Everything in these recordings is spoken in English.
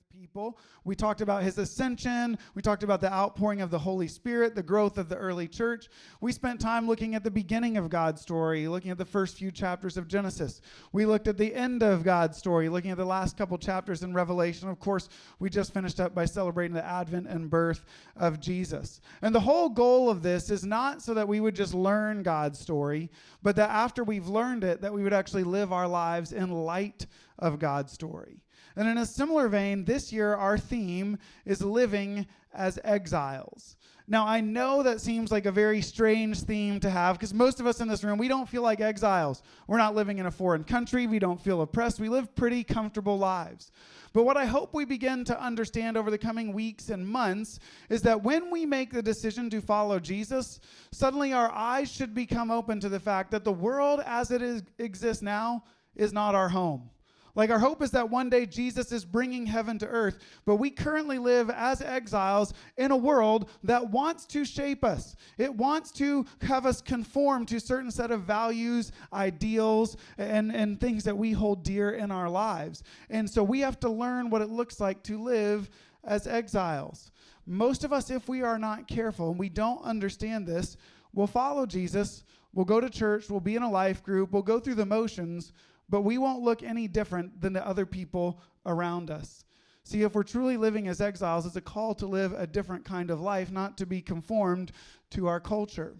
with people. We talked about his ascension. We talked about the outpouring of the Holy Spirit, the growth of the early church. We spent time looking at the beginning of God's story, looking at the first few chapters of Genesis. We looked at the end of God's story, looking at the last couple chapters in Revelation. Of course, we just finished up by celebrating the advent and birth of Jesus. And the whole goal of this is not so that we would just learn God's story, but that after we've learned it, that we would actually live our lives in light of God's story. And in a similar vein, this year our theme is living as exiles. Now, I know that seems like a very strange theme to have because most of us in this room, we don't feel like exiles. We're not living in a foreign country. We don't feel oppressed. We live pretty comfortable lives. But what I hope we begin to understand over the coming weeks and months is that when we make the decision to follow Jesus, suddenly our eyes should become open to the fact that the world as it exists now is not our home. Like our hope is that one day Jesus is bringing heaven to earth, but we currently live as exiles in a world that wants to shape us. It wants to have us conform to a certain set of values, ideals, and things that we hold dear in our lives. And so we have to learn what it looks like to live as exiles. Most of us, if we are not careful and we don't understand this, will follow Jesus, we'll go to church, we'll be in a life group, we'll go through the motions, but we won't look any different than the other people around us. See, if we're truly living as exiles, it's a call to live a different kind of life, not to be conformed to our culture.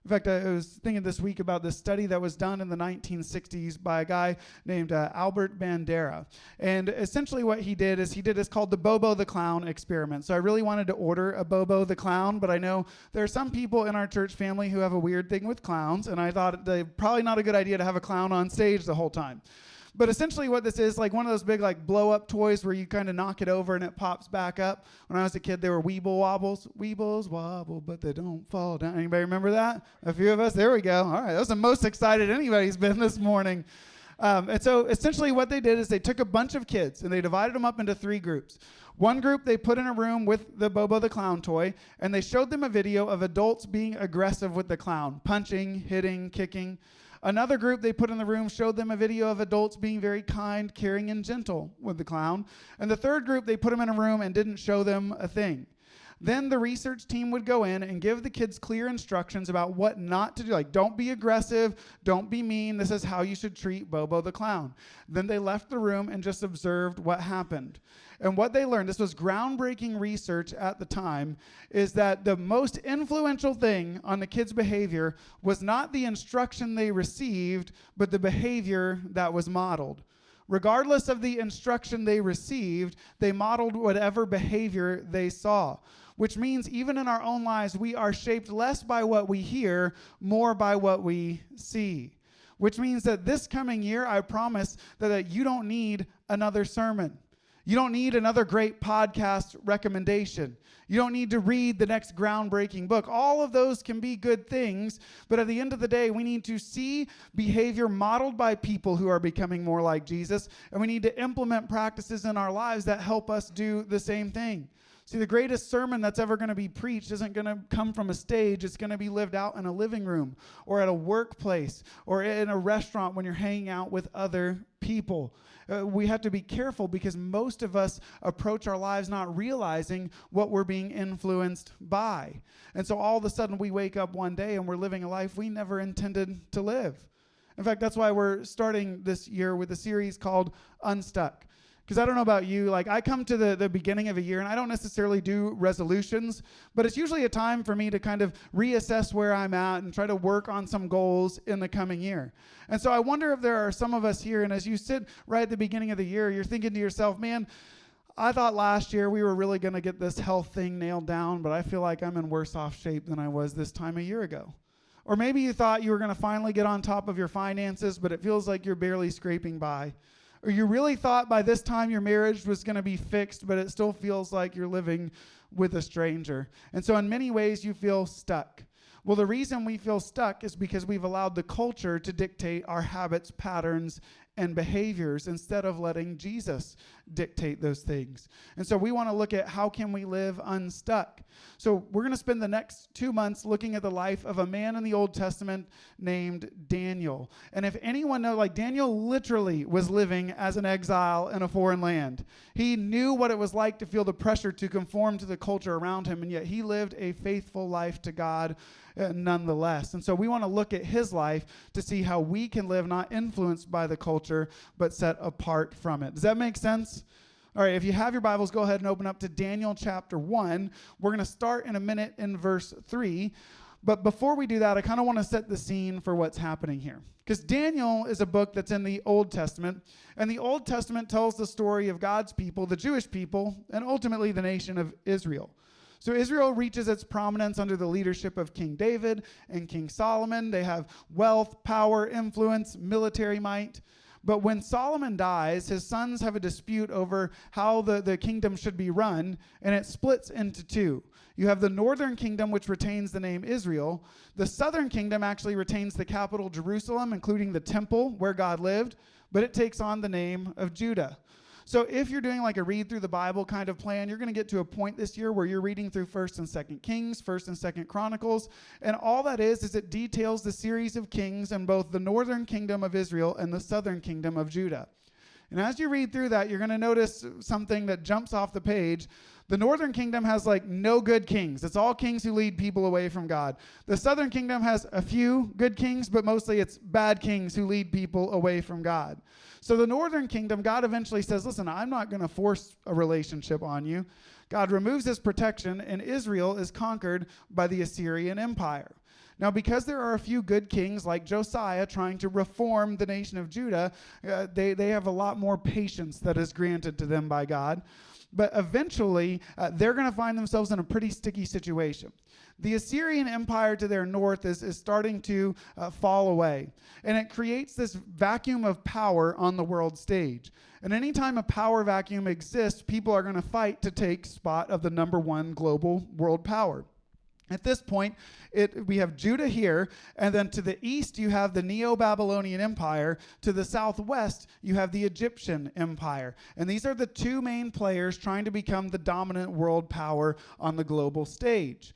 In fact, I was thinking this week about this study that was done in the 1960s by a guy named Albert Bandera. And essentially what he did is called the Bobo the Clown experiment. So I really wanted to order a Bobo the Clown, but I know there are some people in our church family who have a weird thing with clowns, and I thought they probably not a good idea to have a clown on stage the whole time. But essentially what this is, like one of those big like blow-up toys where you kind of knock it over and it pops back up. When I was a kid, they were Weeble Wobbles. Weebles wobble, but they don't fall down. Anybody remember that? A few of us? There we go. All right, that was the most excited anybody's been this morning. And so essentially what they did is they took a bunch of kids and they divided them up into 3 groups. One group they put in a room with the Bobo the Clown toy, and they showed them a video of adults being aggressive with the clown, punching, hitting, kicking. Another group they put in the room showed them a video of adults being very kind, caring, and gentle with the clown. And the third group, they put them in a room and didn't show them a thing. Then the research team would go in and give the kids clear instructions about what not to do. Like, don't be aggressive, don't be mean. This is how you should treat Bobo the Clown. Then they left the room and just observed what happened. And what they learned, this was groundbreaking research at the time, is that the most influential thing on the kids' behavior was not the instruction they received, but the behavior that was modeled. Regardless of the instruction they received, they modeled whatever behavior they saw. Which means even in our own lives, we are shaped less by what we hear, more by what we see. Which means that this coming year, I promise that you don't need another sermon. You don't need another great podcast recommendation. You don't need to read the next groundbreaking book. All of those can be good things, but at the end of the day, we need to see behavior modeled by people who are becoming more like Jesus, and we need to implement practices in our lives that help us do the same thing. See, the greatest sermon that's ever going to be preached isn't going to come from a stage. It's going to be lived out in a living room or at a workplace or in a restaurant when you're hanging out with other people. We have to be careful because most of us approach our lives not realizing what we're being influenced by. And so all of a sudden we wake up one day and we're living a life we never intended to live. In fact, that's why we're starting this year with a series called Unstuck. Because I don't know about you, like I come to the beginning of a year and I don't necessarily do resolutions, but it's usually a time for me to kind of reassess where I'm at and try to work on some goals in the coming year. And so I wonder if there are some of us here, and as you sit right at the beginning of the year, you're thinking to yourself, man, I thought last year we were really going to get this health thing nailed down, but I feel like I'm in worse off shape than I was this time a year ago. Or maybe you thought you were going to finally get on top of your finances, but it feels like you're barely scraping by. Or you really thought by this time your marriage was going to be fixed, but it still feels like you're living with a stranger. And so in many ways you feel stuck. Well, the reason we feel stuck is because we've allowed the culture to dictate our habits, patterns, and behaviors instead of letting Jesus dictate those things. And so we want to look at how can we live unstuck. So we're going to spend the next 2 months looking at the life of a man in the Old Testament named Daniel. And if anyone knows, like Daniel literally was living as an exile in a foreign land. He knew what it was like to feel the pressure to conform to the culture around him, and yet he lived a faithful life to God nonetheless. And so we want to look at his life to see how we can live not influenced by the culture, but set apart from it. Does that make sense? All right, if you have your Bibles, go ahead and open up to Daniel chapter 1. We're going to start in a minute in verse 3. But before we do that, I kind of want to set the scene for what's happening here. Because Daniel is a book that's in the Old Testament, and the Old Testament tells the story of God's people, the Jewish people, and ultimately the nation of Israel. So Israel reaches its prominence under the leadership of King David and King Solomon. They have wealth, power, influence, military might. But when Solomon dies, his sons have a dispute over how the kingdom should be run, and it splits into two. You have the northern kingdom, which retains the name Israel. The southern kingdom actually retains the capital Jerusalem, including the temple where God lived, but it takes on the name of Judah. So if you're doing like a read through the Bible kind of plan, you're going to get to a point this year where you're reading through 1st and 2nd Kings, 1st and 2nd Chronicles, and all that is it details the series of kings in both the northern kingdom of Israel and the southern kingdom of Judah. And as you read through that, you're going to notice something that jumps off the page. The northern kingdom has like no good kings. It's all kings who lead people away from God. The southern kingdom has a few good kings, but mostly it's bad kings who lead people away from God. So the northern kingdom, God eventually says, listen, I'm not going to force a relationship on you. God removes his protection, and Israel is conquered by the Assyrian Empire. Now, because there are a few good kings like Josiah trying to reform the nation of Judah, they have a lot more patience that is granted to them by God. But eventually, they're going to find themselves in a pretty sticky situation. The Assyrian Empire to their north is starting to fall away. And it creates this vacuum of power on the world stage. And anytime a power vacuum exists, people are going to fight to take spot of the number one global world power. At this point, we have Judah here, and then to the east you have the Neo-Babylonian Empire. To the southwest, you have the Egyptian Empire. And these are the two main players trying to become the dominant world power on the global stage.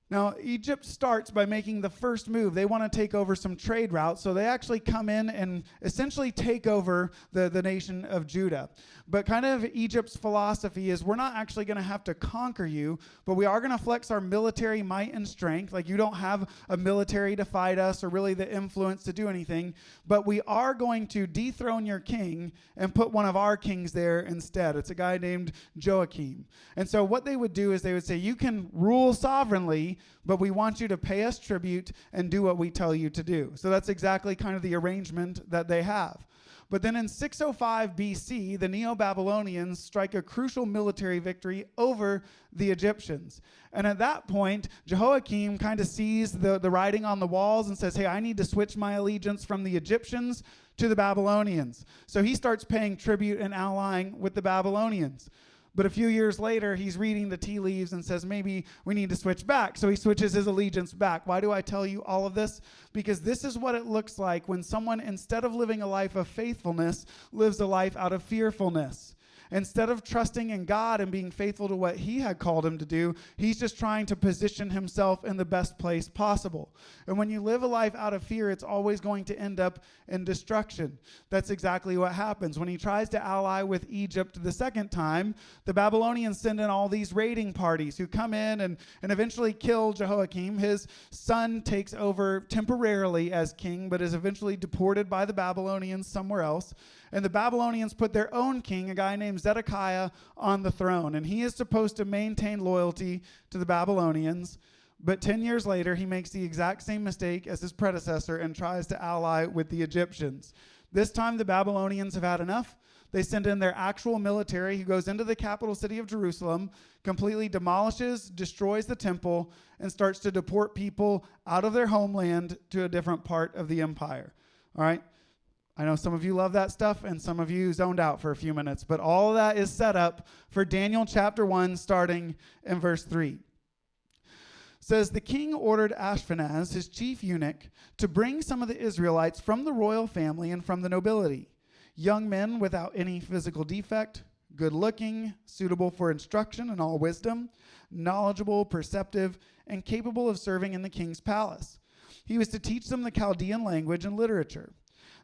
Now, Egypt starts by making the first move. They want to take over some trade routes, so they actually come in and essentially take over the nation of Judah. But kind of Egypt's philosophy is we're not actually going to have to conquer you, but we are going to flex our military might and strength. Like you don't have a military to fight us or really the influence to do anything, but we are going to dethrone your king and put one of our kings there instead. It's a guy named Joachim. And so what they would do is they would say, you can rule sovereignly, but we want you to pay us tribute and do what we tell you to do. So that's exactly kind of the arrangement that they have. But then in 605 BC, the Neo-Babylonians strike a crucial military victory over the Egyptians. And at that point, Jehoiakim kind of sees the writing on the walls and says, hey, I need to switch my allegiance from the Egyptians to the Babylonians. So he starts paying tribute and allying with the Babylonians. But a few years later, he's reading the tea leaves and says, maybe we need to switch back. So he switches his allegiance back. Why do I tell you all of this? Because this is what it looks like when someone, instead of living a life of faithfulness, lives a life out of fearfulness. Instead of trusting in God and being faithful to what he had called him to do, he's just trying to position himself in the best place possible. And when you live a life out of fear, it's always going to end up in destruction. That's exactly what happens. When he tries to ally with Egypt the second time, the Babylonians send in all these raiding parties who come in and eventually kill Jehoiakim. His son takes over temporarily as king, but is eventually deported by the Babylonians somewhere else. And the Babylonians put their own king, a guy named Zedekiah, on the throne. And he is supposed to maintain loyalty to the Babylonians. But 10 years later, he makes the exact same mistake as his predecessor and tries to ally with the Egyptians. This time, the Babylonians have had enough. They send in their actual military who goes into the capital city of Jerusalem, completely demolishes, destroys the temple, and starts to deport people out of their homeland to a different part of the empire. All right? I know some of you love that stuff, and some of you zoned out for a few minutes, but all of that is set up for Daniel chapter 1, starting in verse 3. It says, the king ordered Ashpenaz, his chief eunuch, to bring some of the Israelites from the royal family and from the nobility, young men without any physical defect, good-looking, suitable for instruction and all wisdom, knowledgeable, perceptive, and capable of serving in the king's palace. He was to teach them the Chaldean language and literature.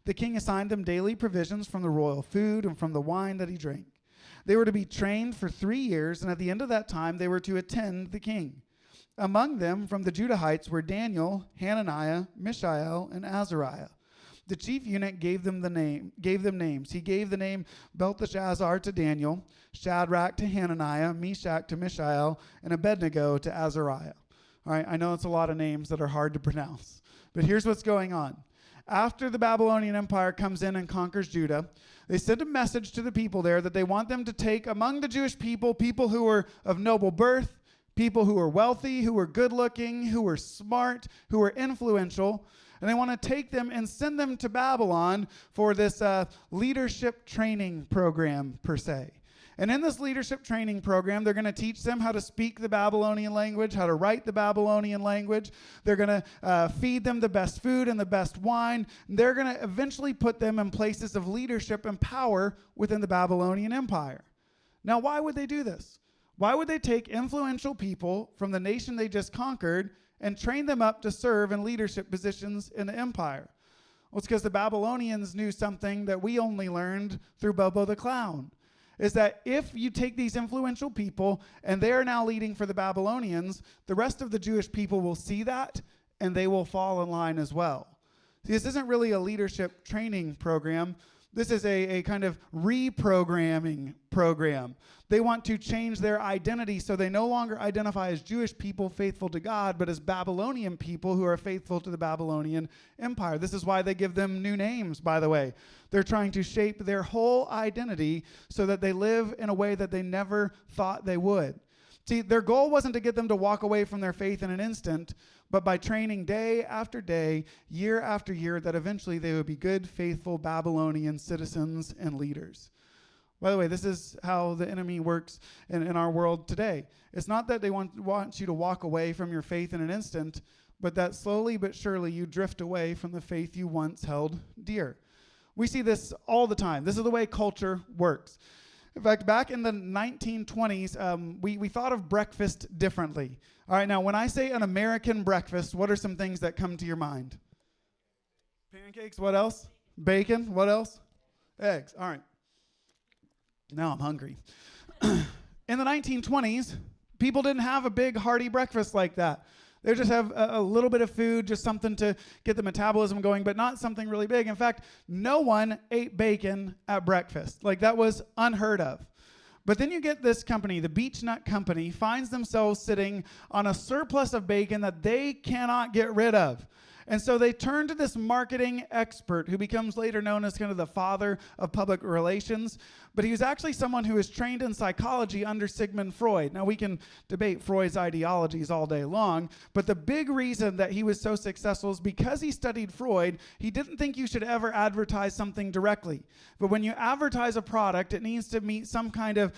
The king assigned them daily provisions from the royal food and from the wine that he drank. They were to be trained for 3 years, and at the end of that time they were to attend the king. Among them, from the Judahites, were Daniel, Hananiah, Mishael, and Azariah. The chief eunuch gave them names. He gave the name Belteshazzar to Daniel, Shadrach to Hananiah, Meshach to Mishael, and Abednego to Azariah. All right, I know it's a lot of names that are hard to pronounce, but here's what's going on. After the Babylonian Empire comes in and conquers Judah, they send a message to the people there that they want them to take among the Jewish people, people who were of noble birth, people who were wealthy, who were good-looking, who were smart, who were influential, and they want to take them and send them to Babylon for this leadership training program, per se. And in this leadership training program, they're going to teach them how to speak the Babylonian language, how to write the Babylonian language. They're going to feed them the best food and the best wine. They're going to eventually put them in places of leadership and power within the Babylonian Empire. Now, why would they do this? Why would they take influential people from the nation they just conquered and train them up to serve in leadership positions in the empire? Well, it's because the Babylonians knew something that we only learned through Bobo the Clown. Is that if you take these influential people and they are now leading for the Babylonians, the rest of the Jewish people will see that and they will fall in line as well. See, this isn't really a leadership training program. This is a kind of reprogramming program. They want to change their identity so they no longer identify as Jewish people faithful to God, but as Babylonian people who are faithful to the Babylonian Empire. This is why they give them new names, by the way. They're trying to shape their whole identity so that they live in a way that they never thought they would. See, their goal wasn't to get them to walk away from their faith in an instant, but by training day after day, year after year, that eventually they would be good, faithful Babylonian citizens and leaders. By the way, this is how the enemy works in our world today. It's not that they want you to walk away from your faith in an instant, but that slowly but surely you drift away from the faith you once held dear. We see this all the time. This is the way culture works. In fact, back in the 1920s, we thought of breakfast differently. All right, now when I say an American breakfast, what are some things that come to your mind? Pancakes, what else? Bacon, what else? Eggs, all right. Now I'm hungry. In the 1920s, people didn't have a big hearty breakfast like that. They just have a little bit of food, just something to get the metabolism going, but not something really big. In fact, no one ate bacon at breakfast. Like, that was unheard of. But then you get this company, the Beech Nut Company, finds themselves sitting on a surplus of bacon that they cannot get rid of. And so they turn to this marketing expert who becomes later known as kind of the father of public relations. But he was actually someone who was trained in psychology under Sigmund Freud. Now, we can debate Freud's ideologies all day long, but the big reason that he was so successful is because he studied Freud. He didn't think you should ever advertise something directly. But when you advertise a product, it needs to meet some kind of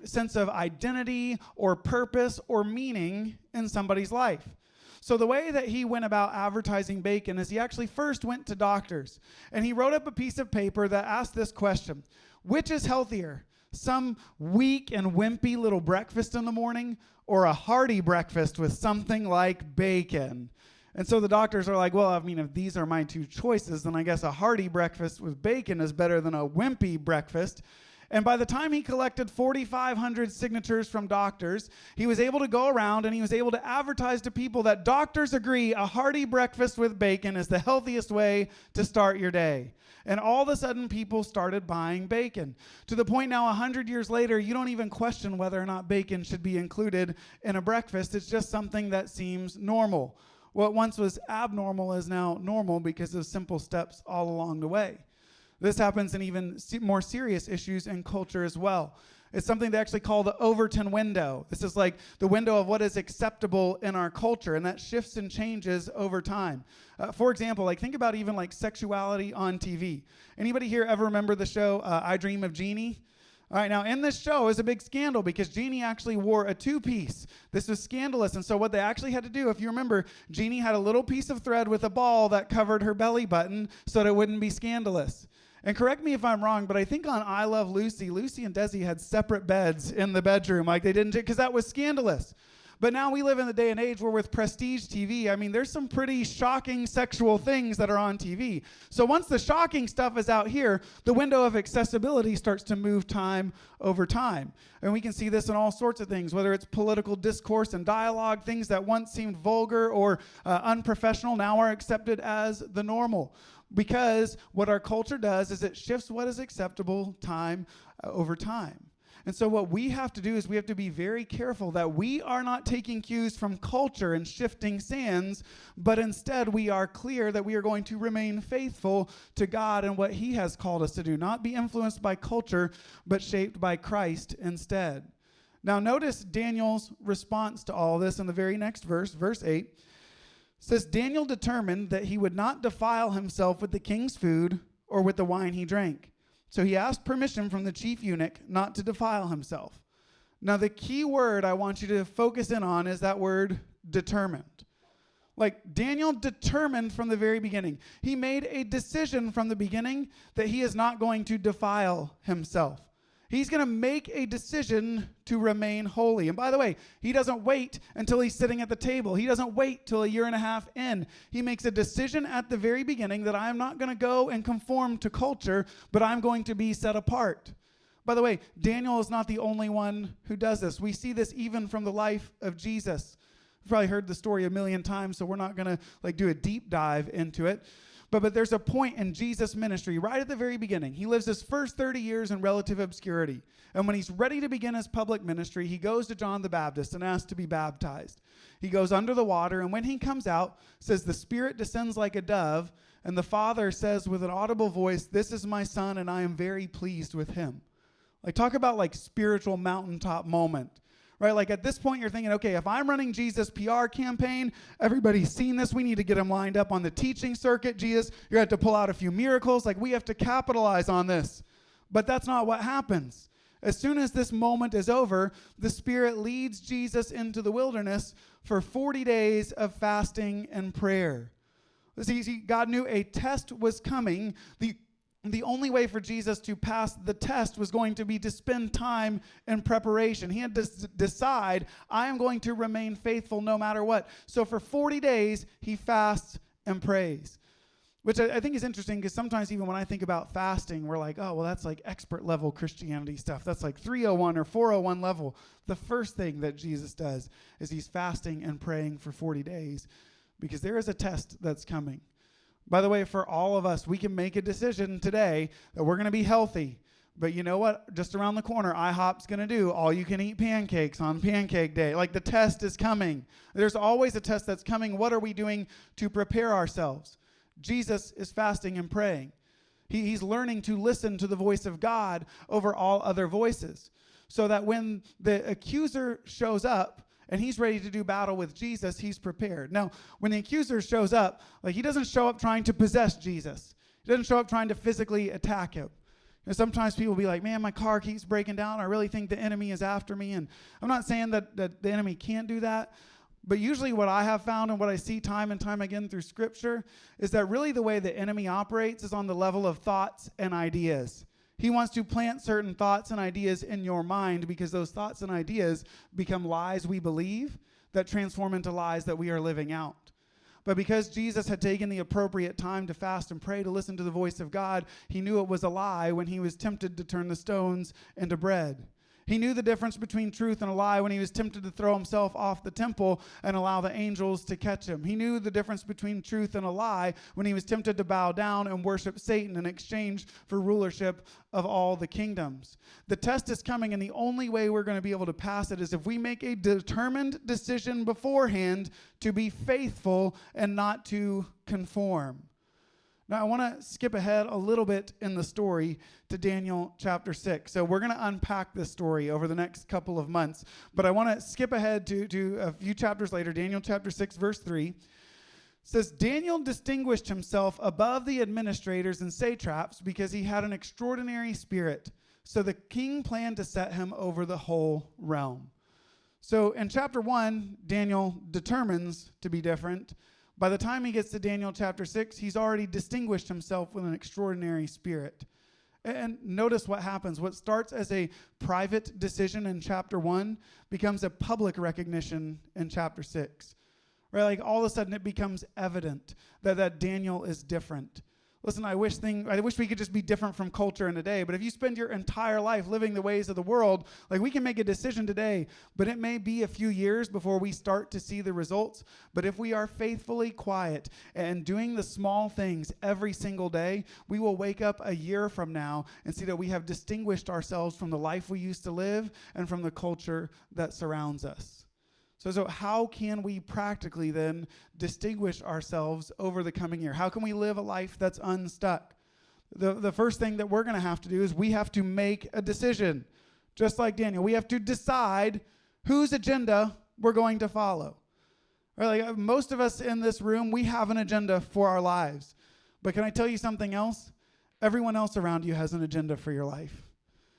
sense of identity or purpose or meaning in somebody's life. So the way that he went about advertising bacon is he actually first went to doctors, and he wrote up a piece of paper that asked this question: which is healthier, some weak and wimpy little breakfast in the morning, or a hearty breakfast with something like bacon? And so the doctors are like, well, I mean, if these are my two choices, then I guess a hearty breakfast with bacon is better than a wimpy breakfast. And by the time he collected 4,500 signatures from doctors, he was able to go around and he was able to advertise to people that doctors agree a hearty breakfast with bacon is the healthiest way to start your day. And all of a sudden, people started buying bacon. To the point now, 100 years later, you don't even question whether or not bacon should be included in a breakfast. It's just something that seems normal. What once was abnormal is now normal because of simple steps all along the way. This happens in even more serious issues in culture as well. It's something they actually call the Overton window. This is like the window of what is acceptable in our culture, and that shifts and changes over time. For example, like think about even like sexuality on TV. Anybody here ever remember the show I Dream of Jeannie? All right, now in this show is a big scandal because Jeannie actually wore a two-piece. This was scandalous, and so what they actually had to do, if you remember, Jeannie had a little piece of thread with a ball that covered her belly button so that it wouldn't be scandalous. And correct me if I'm wrong, but I think on I Love Lucy, Lucy and Desi had separate beds in the bedroom. Like they didn't, because that was scandalous. But now we live in the day and age where with prestige TV, I mean, there's some pretty shocking sexual things that are on TV. So once the shocking stuff is out here, the window of accessibility starts to move time over time. And we can see this in all sorts of things, whether it's political discourse and dialogue, things that once seemed vulgar or unprofessional now are accepted as the normal. Because what our culture does is it shifts what is acceptable time over time. And so what we have to do is we have to be very careful that we are not taking cues from culture and shifting sands, but instead we are clear that we are going to remain faithful to God and what he has called us to do, not be influenced by culture, but shaped by Christ instead. Now notice Daniel's response to all this in the very next verse, verse 8. Says, Daniel determined that he would not defile himself with the king's food or with the wine he drank. So he asked permission from the chief eunuch not to defile himself. Now the key word I want you to focus in on is that word determined. Like Daniel determined from the very beginning. He made a decision from the beginning that he is not going to defile himself. He's going to make a decision to remain holy. And by the way, he doesn't wait until he's sitting at the table. He doesn't wait till a year and a half in. He makes a decision at the very beginning that I'm not going to go and conform to culture, but I'm going to be set apart. By the way, Daniel is not the only one who does this. We see this even from the life of Jesus. You've probably heard the story a million times, so we're not going to do a deep dive into it. But there's a point in Jesus' ministry right at the very beginning. He lives his first 30 years in relative obscurity. And when he's ready to begin his public ministry, he goes to John the Baptist and asks to be baptized. He goes under the water, and when he comes out, says the Spirit descends like a dove, and the Father says with an audible voice, "This is my Son, and I am very pleased with him." Like, talk about like spiritual mountaintop moment. Right? Like at this point, you're thinking, okay, if I'm running Jesus' PR campaign, everybody's seen this. We need to get him lined up on the teaching circuit. Jesus, you're going to have to pull out a few miracles. Like we have to capitalize on this. But that's not what happens. As soon as this moment is over, the Spirit leads Jesus into the wilderness for 40 days of fasting and prayer. See, God knew a test was coming. The only way for Jesus to pass the test was going to be to spend time in preparation. He had to decide, I am going to remain faithful no matter what. So for 40 days, he fasts and prays, which I think is interesting because sometimes even when I think about fasting, we're like, oh, well, that's like expert level Christianity stuff. That's like 301 or 401 level. The first thing that Jesus does is he's fasting and praying for 40 days because there is a test that's coming. By the way, for all of us, we can make a decision today that we're going to be healthy. But you know what? Just around the corner, IHOP's going to do all-you-can-eat pancakes on Pancake Day. Like the test is coming. There's always a test that's coming. What are we doing to prepare ourselves? Jesus is fasting and praying. He's learning to listen to the voice of God over all other voices. So that when the accuser shows up, and he's ready to do battle with Jesus, he's prepared. Now, when the accuser shows up, like he doesn't show up trying to possess Jesus. He doesn't show up trying to physically attack him. You know, sometimes people will be like, man, my car keeps breaking down. I really think the enemy is after me. And I'm not saying that the enemy can't do that. But usually what I have found and what I see time and time again through Scripture is that really the way the enemy operates is on the level of thoughts and ideas. He wants to plant certain thoughts and ideas in your mind because those thoughts and ideas become lies we believe that transform into lies that we are living out. But because Jesus had taken the appropriate time to fast and pray to listen to the voice of God, he knew it was a lie when he was tempted to turn the stones into bread. He knew the difference between truth and a lie when he was tempted to throw himself off the temple and allow the angels to catch him. He knew the difference between truth and a lie when he was tempted to bow down and worship Satan in exchange for rulership of all the kingdoms. The test is coming, and the only way we're going to be able to pass it is if we make a determined decision beforehand to be faithful and not to conform. Now, I want to skip ahead a little bit in the story to Daniel chapter 6. So we're going to unpack this story over the next couple of months. But I want to skip ahead to a few chapters later. Daniel chapter 6, verse 3 says, Daniel distinguished himself above the administrators and satraps because he had an extraordinary spirit. So the king planned to set him over the whole realm. So in chapter 1, Daniel determines to be different. By the time he gets to Daniel chapter 6, he's already distinguished himself with an extraordinary spirit. And notice what happens. What starts as a private decision in chapter 1 becomes a public recognition in chapter 6. Right? Like all of a sudden it becomes evident that Daniel is different. Listen, I wish we could just be different from culture in a day, but if you spend your entire life living the ways of the world, like we can make a decision today, but it may be a few years before we start to see the results. But if we are faithfully quiet and doing the small things every single day, we will wake up a year from now and see that we have distinguished ourselves from the life we used to live and from the culture that surrounds us. So how can we practically then distinguish ourselves over the coming year? How can we live a life that's unstuck? The first thing that we're going to have to do is we have to make a decision. Just like Daniel, we have to decide whose agenda we're going to follow. Right? Like most of us in this room, we have an agenda for our lives. But can I tell you something else? Everyone else around you has an agenda for your life.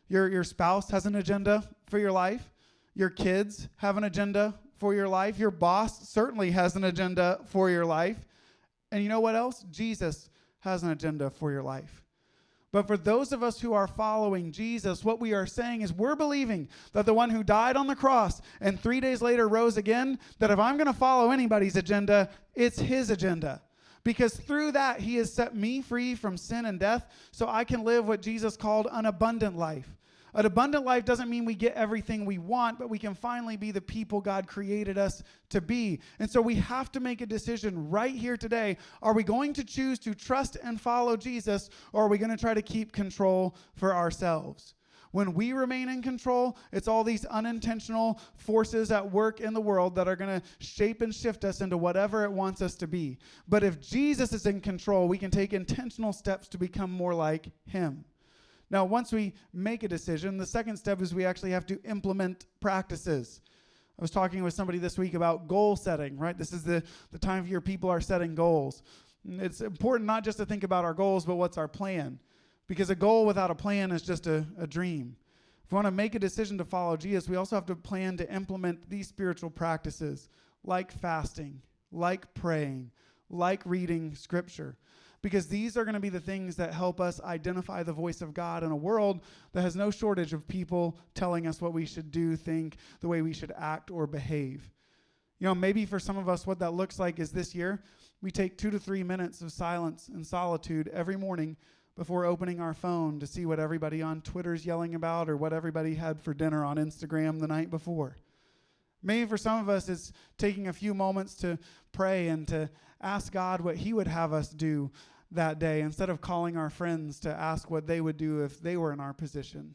Your spouse has an agenda for your life. Your kids have an agenda for your life. Your boss certainly has an agenda for your life. And you know what else? Jesus has an agenda for your life. But for those of us who are following Jesus, what we are saying is we're believing that the one who died on the cross and 3 days later rose again, that if I'm going to follow anybody's agenda, it's his agenda. Because through that, he has set me free from sin and death so I can live what Jesus called an abundant life. An abundant life doesn't mean we get everything we want, but we can finally be the people God created us to be. And so we have to make a decision right here today. Are we going to choose to trust and follow Jesus, or are we going to try to keep control for ourselves? When we remain in control, it's all these unintentional forces at work in the world that are going to shape and shift us into whatever it wants us to be. But if Jesus is in control, we can take intentional steps to become more like him. Now, once we make a decision, the second step is we actually have to implement practices. I was talking with somebody this week about goal setting, right? This is the time of year people are setting goals. It's important not just to think about our goals, but what's our plan. Because a goal without a plan is just a dream. If we want to make a decision to follow Jesus, we also have to plan to implement these spiritual practices, like fasting, like praying, like reading scripture. Because these are going to be the things that help us identify the voice of God in a world that has no shortage of people telling us what we should do, think, the way we should act or behave. You know, maybe for some of us what that looks like is this year, we take 2 to 3 minutes of silence and solitude every morning before opening our phone to see what everybody on Twitter's yelling about or what everybody had for dinner on Instagram the night before. Maybe for some of us it's taking a few moments to pray and to ask God what he would have us do that day instead of calling our friends to ask what they would do if they were in our position.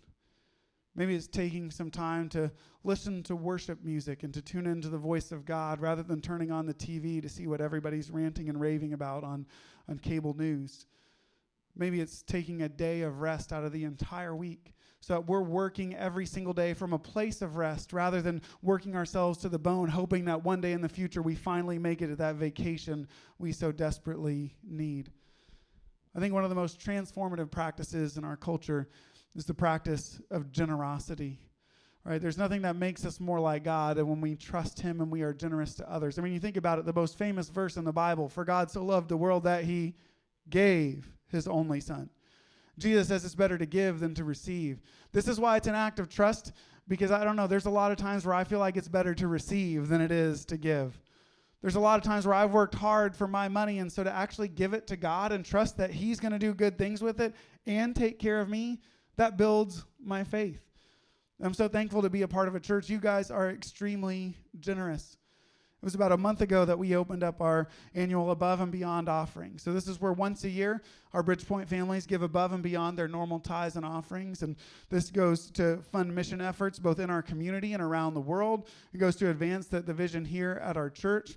Maybe it's taking some time to listen to worship music and to tune into the voice of God rather than turning on the TV to see what everybody's ranting and raving about on cable news. Maybe it's taking a day of rest out of the entire week so that we're working every single day from a place of rest rather than working ourselves to the bone, hoping that one day in the future we finally make it to that vacation we so desperately need. I think one of the most transformative practices in our culture is the practice of generosity. Right? There's nothing that makes us more like God than when we trust him and we are generous to others. I mean, you think about it, the most famous verse in the Bible, for God so loved the world that he gave his only son. Jesus says it's better to give than to receive. This is why it's an act of trust, because I don't know, there's a lot of times where I feel like it's better to receive than it is to give. There's a lot of times where I've worked hard for my money, and so to actually give it to God and trust that he's going to do good things with it and take care of me, that builds my faith. I'm so thankful to be a part of a church. You guys are extremely generous. It was about a month ago that we opened up our annual Above and Beyond offering. So this is where once a year, our Bridgepoint families give above and beyond their normal tithes and offerings. And this goes to fund mission efforts both in our community and around the world. It goes to advance the vision here at our church.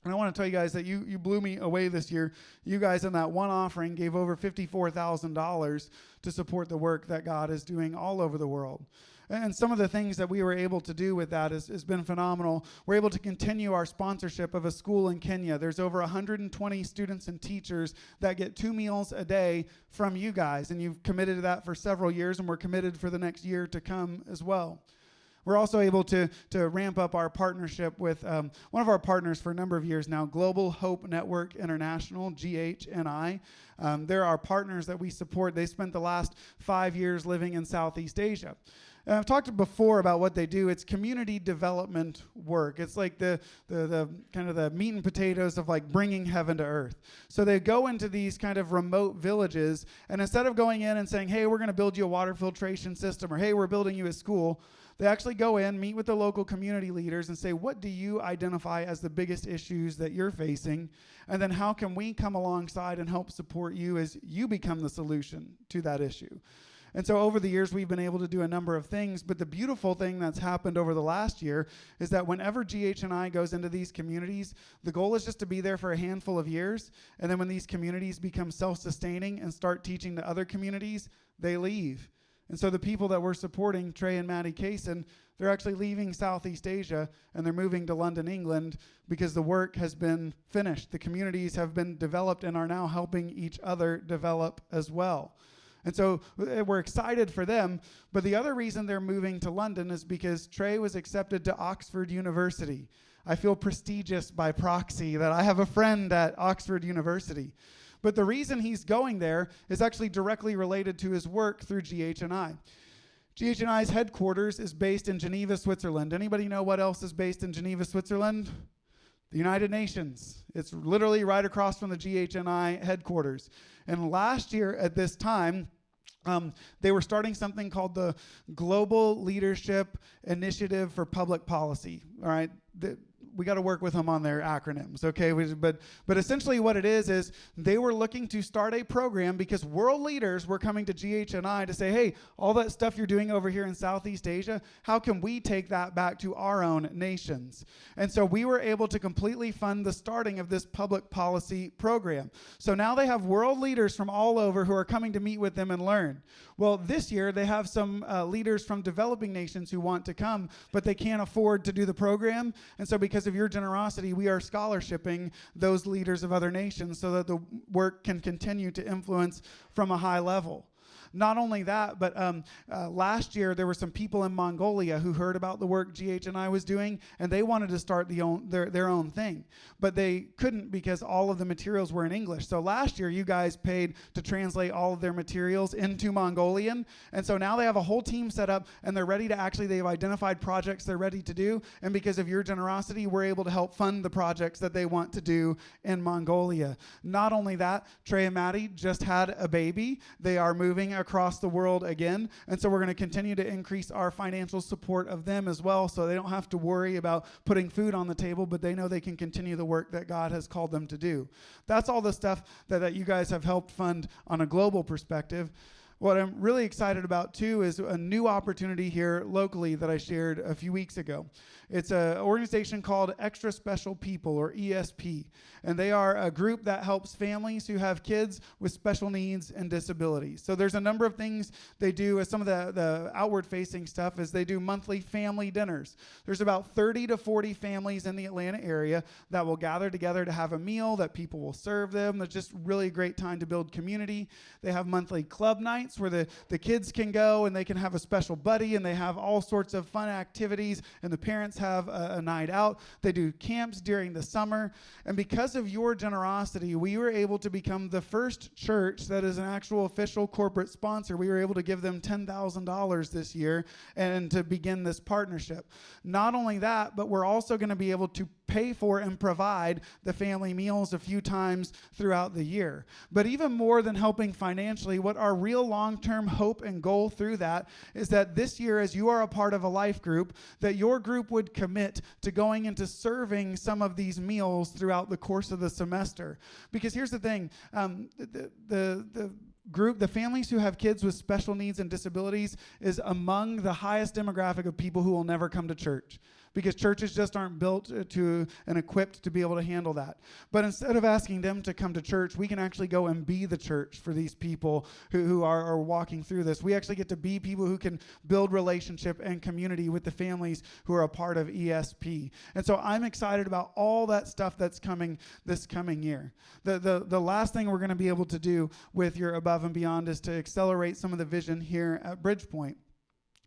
And I want to tell you guys that you blew me away this year. You guys in that one offering gave over $54,000 to support the work that God is doing all over the world. And some of the things that we were able to do with that has been phenomenal. We're able to continue our sponsorship of a school in Kenya. There's over 120 students and teachers that get 2 meals a day from you guys. And you've committed to that for several years, and we're committed for the next year to come as well. We're also able to ramp up our partnership with one of our partners for a number of years now, Global Hope Network International, GHNI. They're our partners that we support. They spent the last 5 years living in Southeast Asia. And I've talked before about what they do. It's community development work. It's like the kind of the meat and potatoes of like bringing heaven to earth. So they go into these kind of remote villages, and instead of going in and saying, hey, we're going to build you a water filtration system, or hey, we're building you a school, they actually go in, meet with the local community leaders, and say, what do you identify as the biggest issues that you're facing? And then how can we come alongside and help support you as you become the solution to that issue? And so over the years, we've been able to do a number of things. But the beautiful thing that's happened over the last year is that whenever GH&I goes into these communities, the goal is just to be there for a handful of years. And then when these communities become self-sustaining and start teaching to other communities, they leave. And so the people that we're supporting, Trey and Maddie Kaysen, they're actually leaving Southeast Asia and they're moving to London, England, because the work has been finished. The communities have been developed and are now helping each other develop as well. And so we're excited for them. But the other reason they're moving to London is because Trey was accepted to Oxford University. I feel prestigious by proxy that I have a friend at Oxford University. But the reason he's going there is actually directly related to his work through GH&I. GH&I's headquarters is based in Geneva, Switzerland. Anybody know what else is based in Geneva, Switzerland? The United Nations. It's literally right across from the GH&I headquarters. And last year at this time, they were starting something called the Global Leadership Initiative for Public Policy. All right. We got to work with them on their acronyms, okay? But essentially what it is they were looking to start a program because world leaders were coming to GH&I to say, hey, all that stuff you're doing over here in Southeast Asia, how can we take that back to our own nations? And so we were able to completely fund the starting of this public policy program. So now they have world leaders from all over who are coming to meet with them and learn. Well, this year they have some leaders from developing nations who want to come, but they can't afford to do the program. And so because of your generosity, we are scholarshiping those leaders of other nations so that the work can continue to influence from a high level. Not only that, but last year there were some people in Mongolia who heard about the work GH&I was doing, and they wanted to start their own thing. But they couldn't because all of the materials were in English. So last year you guys paid to translate all of their materials into Mongolian. And so now they have a whole team set up, and they're ready to they've identified projects they're ready to do. And because of your generosity, we're able to help fund the projects that they want to do in Mongolia. Not only that, Trey and Maddie just had a baby. They are moving across the world again. And so we're going to continue to increase our financial support of them as well, so they don't have to worry about putting food on the table, but they know they can continue the work that God has called them to do. That's all the stuff that you guys have helped fund on a global perspective. What I'm really excited about, too, is a new opportunity here locally that I shared a few weeks ago. It's an organization called Extra Special People, or ESP, and they are a group that helps families who have kids with special needs and disabilities. So there's a number of things they do. As some of the outward-facing stuff is they do monthly family dinners. There's about 30 to 40 families in the Atlanta area that will gather together to have a meal that people will serve them. It's just really a great time to build community. They have monthly club nights where the kids can go and they can have a special buddy, and they have all sorts of fun activities, and the parents have a night out. They do camps during the summer. And because of your generosity, we were able to become the first church that is an actual official corporate sponsor. We were able to give them $10,000 this year and to begin this partnership. Not only that, but we're also going to be able to pay for and provide the family meals a few times throughout the year. But even more than helping financially, what our real long-term hope and goal through that is that this year, as you are a part of a life group, that your group would commit to going into serving some of these meals throughout the course of the semester. Because here's the thing, the group, the families who have kids with special needs and disabilities, is among the highest demographic of people who will never come to church, because churches just aren't built to and equipped to be able to handle that. But instead of asking them to come to church, we can actually go and be the church for these people who are walking through this. We actually get to be people who can build relationship and community with the families who are a part of ESP. And so I'm excited about all that stuff that's coming this coming year. The last thing we're going to be able to do with your Above and Beyond is to accelerate some of the vision here at Bridgepoint.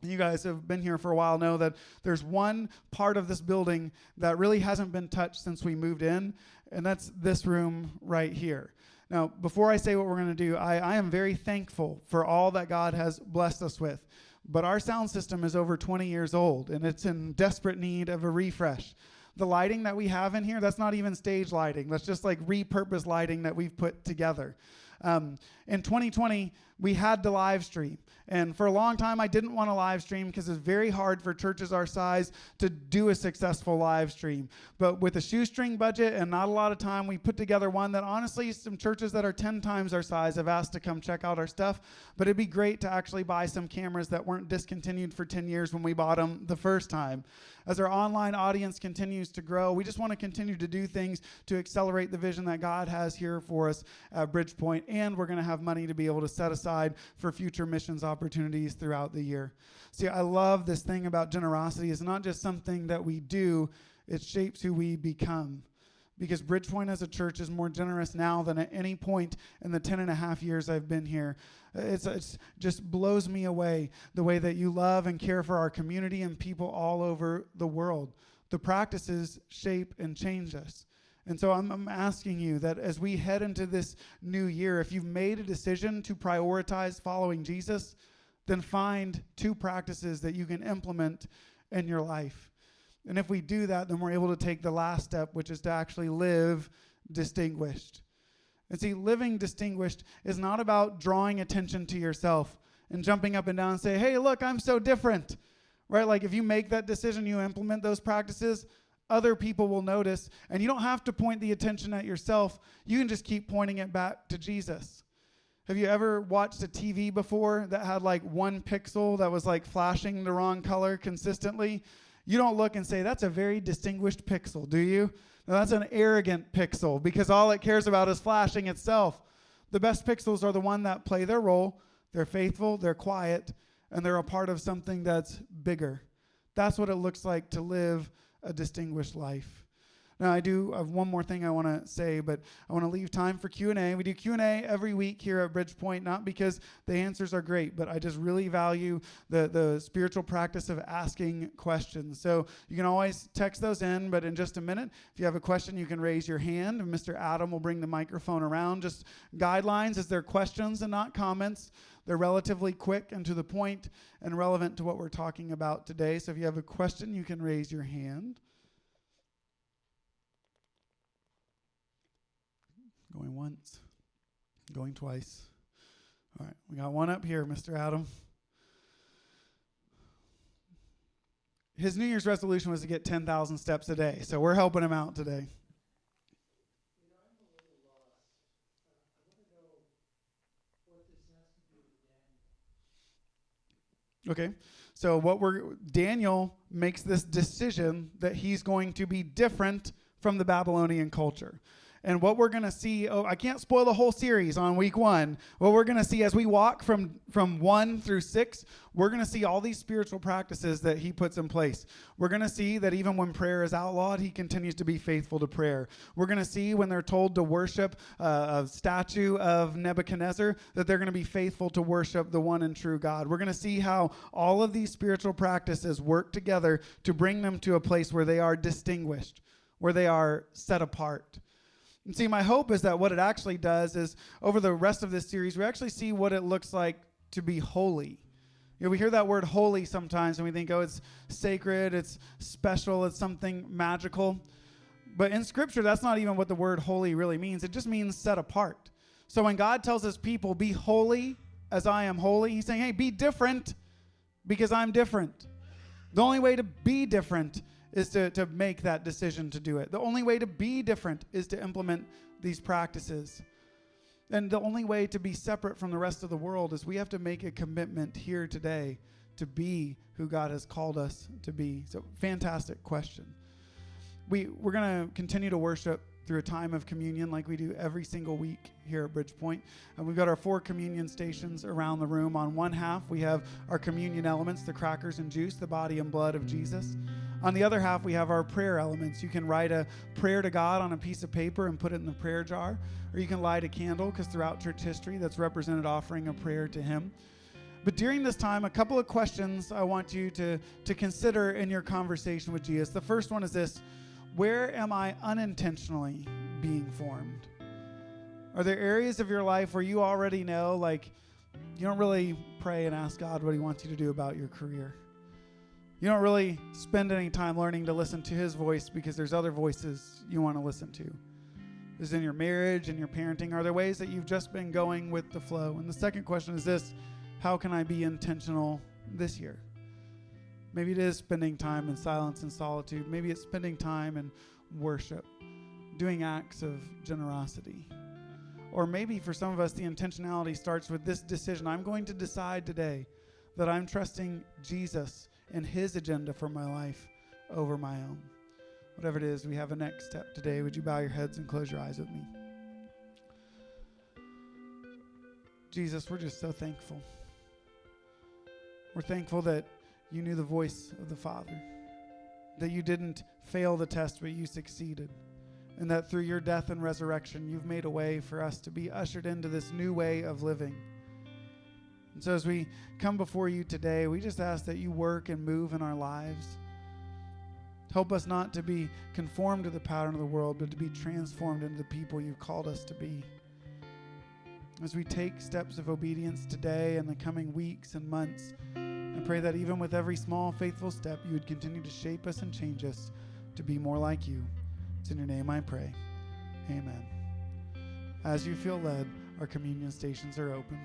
You guys have been here for a while know that there's one part of this building that really hasn't been touched since we moved in, and that's this room right here. Now, before I say what we're going to do, I am very thankful for all that God has blessed us with. But our sound system is over 20 years old, and it's in desperate need of a refresh. The lighting that we have in here, that's not even stage lighting. That's just like repurposed lighting that we've put together. In 2020, we had to live stream. And for a long time, I didn't want to live stream because it's very hard for churches our size to do a successful live stream. But with a shoestring budget and not a lot of time, we put together one that honestly, some churches that are 10 times our size have asked to come check out our stuff. But it'd be great to actually buy some cameras that weren't discontinued for 10 years when we bought them the first time. As our online audience continues to grow, we just want to continue to do things to accelerate the vision that God has here for us at Bridgepoint, and we're going to have money to be able to set aside for future missions opportunities throughout the year. See, I love this thing about generosity. It's not just something that we do, it shapes who we become. Because Bridgepoint as a church is more generous now than at any point in the 10 and a half years I've been here. It's just blows me away the way that you love and care for our community and people all over the world. The practices shape and change us. And so I'm asking you that as we head into this new year, if you've made a decision to prioritize following Jesus, then find 2 practices that you can implement in your life. And if we do that, then we're able to take the last step, which is to actually live distinguished. And see, living distinguished is not about drawing attention to yourself and jumping up and down and say, hey, look, I'm so different, right? Like if you make that decision, you implement those practices, other people will notice, and you don't have to point the attention at yourself. You can just keep pointing it back to Jesus. Have you ever watched a TV before that had like 1 pixel that was like flashing the wrong color consistently? You don't look and say, that's a very distinguished pixel, do you? No, that's an arrogant pixel because all it cares about is flashing itself. The best pixels are the one that play their role, they're faithful, they're quiet, and they're a part of something that's bigger. That's what it looks like to live a distinguished life. Now, I do have one more thing I want to say, but I want to leave time for Q&A. We do Q&A every week here at Bridgepoint, not because the answers are great, but I just really value the spiritual practice of asking questions. So you can always text those in, but in just a minute, if you have a question, you can raise your hand, and Mr. Adam will bring the microphone around. Just guidelines is they're questions and not comments. They're relatively quick and to the point and relevant to what we're talking about today. So if you have a question, you can raise your hand. Going once, going twice. All right, we got one up here, Mr. Adam. His New Year's resolution was to get 10,000 steps a day, so we're helping him out today. I'm a little lost. I want to know what this has to do with Daniel. Okay, so Daniel makes this decision that he's going to be different from the Babylonian culture. And what we're going to see, I can't spoil the whole series on week 1. What we're going to see as we walk from 1 through 6, we're going to see all these spiritual practices that he puts in place. We're going to see that even when prayer is outlawed, he continues to be faithful to prayer. We're going to see when they're told to worship a statue of Nebuchadnezzar, that they're going to be faithful to worship the one and true God. We're going to see how all of these spiritual practices work together to bring them to a place where they are distinguished, where they are set apart. And see, my hope is that what it actually does is over the rest of this series, we actually see what it looks like to be holy. You know, we hear that word holy sometimes and we think, oh, it's sacred, it's special, it's something magical. But in Scripture, that's not even what the word holy really means. It just means set apart. So when God tells his people, be holy as I am holy, he's saying, hey, be different because I'm different. The only way to be different is to make that decision to do it. The only way to be different is to implement these practices. And the only way to be separate from the rest of the world is we have to make a commitment here today to be who God has called us to be. So, fantastic question. We're going to continue to worship through a time of communion like we do every single week here at Bridgepoint. And we've got our 4 communion stations around the room. On one half, we have our communion elements, the crackers and juice, the body and blood of Jesus. On the other half, we have our prayer elements. You can write a prayer to God on a piece of paper and put it in the prayer jar, or you can light a candle, because throughout church history, that's represented offering a prayer to him. But during this time, a couple of questions I want you to consider in your conversation with Jesus. The first one is this: where am I unintentionally being formed? Are there areas of your life where you already know, like, you don't really pray and ask God what he wants you to do about your career? You don't really spend any time learning to listen to his voice because there's other voices you want to listen to. Is in your marriage and your parenting. Are there ways that you've just been going with the flow? And the second question is this: how can I be intentional this year? Maybe it is spending time in silence and solitude. Maybe it's spending time in worship, doing acts of generosity. Or maybe for some of us, the intentionality starts with this decision. I'm going to decide today that I'm trusting Jesus and his agenda for my life over my own. Whatever it is, we have a next step today. Would you bow your heads and close your eyes with me? Jesus, we're just so thankful. We're thankful that you knew the voice of the Father, that you didn't fail the test, but you succeeded, and that through your death and resurrection, you've made a way for us to be ushered into this new way of living. And so as we come before you today, we just ask that you work and move in our lives. Help us not to be conformed to the pattern of the world, but to be transformed into the people you've called us to be. As we take steps of obedience today and the coming weeks and months, I pray that even with every small, faithful step, you would continue to shape us and change us to be more like you. It's in your name I pray. Amen. As you feel led, our communion stations are open.